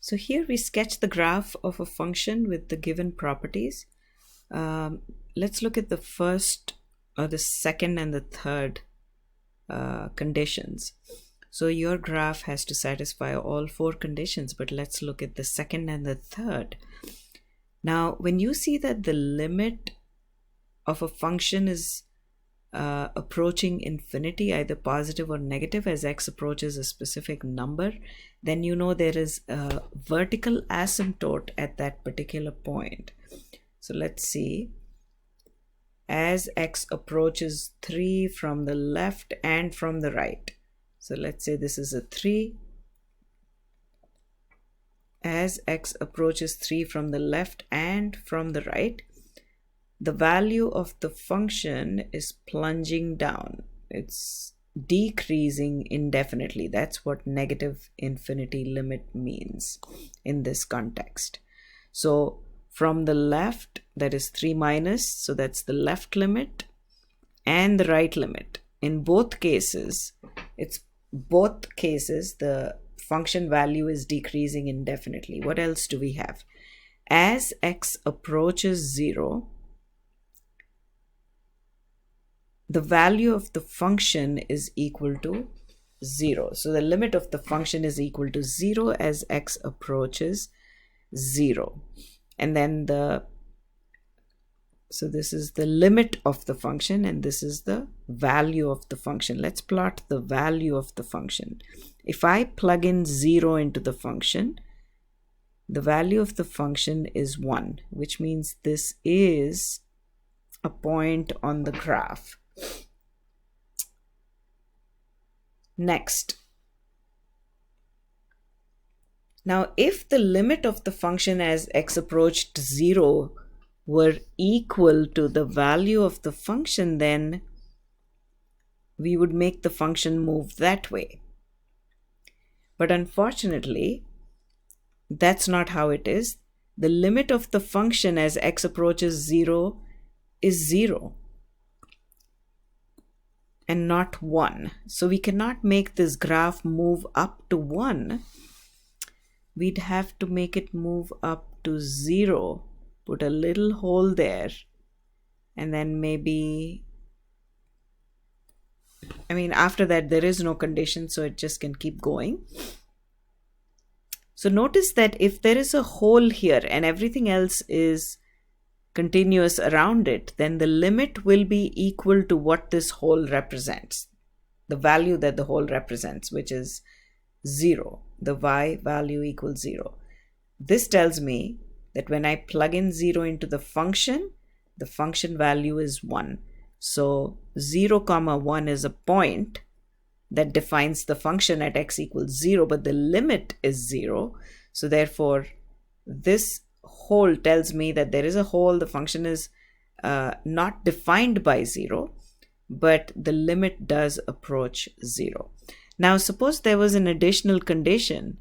So here we sketch the graph of a function with the given properties. Let's look at the first or the second and the third conditions. So your graph has to satisfy all four conditions, but let's look at the second and the third. Now, when you see that the limit of a function is approaching infinity, either positive or negative, as x approaches a specific number, then you know there is a vertical asymptote at that particular point. So let's see. As x approaches 3 from the left and from the right. So let's say this is a 3. As x approaches 3 from the left and from the right, the value of the function is plunging down. It's decreasing indefinitely. That's what negative infinity limit means in this context. So from the left, that is 3 minus, so that's the left limit, and the right limit. In both cases, the function value is decreasing indefinitely. What else do we have? As x approaches 0, the value of the function is equal to 0. So the limit of the function is equal to 0 as x approaches 0. And then so this is the limit of the function and this is the value of the function. Let's plot the value of the function. If I plug in 0 into the function, the value of the function is 1, which means this is a point on the graph. Next. Now, if the limit of the function as x approached 0 were equal to the value of the function, then we would make the function move that way. But unfortunately, that's not how it is. The limit of the function as x approaches 0 is 0. And not 1. So we cannot make this graph move up to 1. We'd have to make it move up to 0. Put a little hole there. And then maybe, after that there is no condition, so it just can keep going. So notice that if there is a hole here and everything else is continuous around it, then the limit will be equal to what this hole represents, the value that the hole represents, which is 0. The y value equals 0. This tells me that when I plug in 0 into the function value is 1. So 0, 1 is a point that defines the function at x equals 0, but the limit is 0. So therefore, this hole tells me that there is a hole. The function is not defined by 0, but the limit does approach 0. Now suppose there was an additional condition.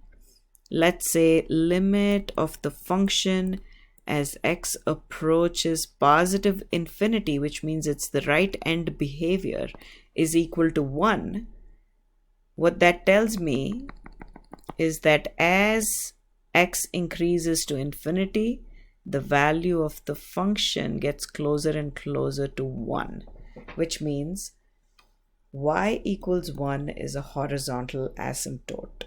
Let's say limit of the function as x approaches positive infinity, which means it's the right end behavior, is equal to 1. What that tells me is that as x increases to infinity, the value of the function gets closer and closer to 1, which means y equals 1 is a horizontal asymptote.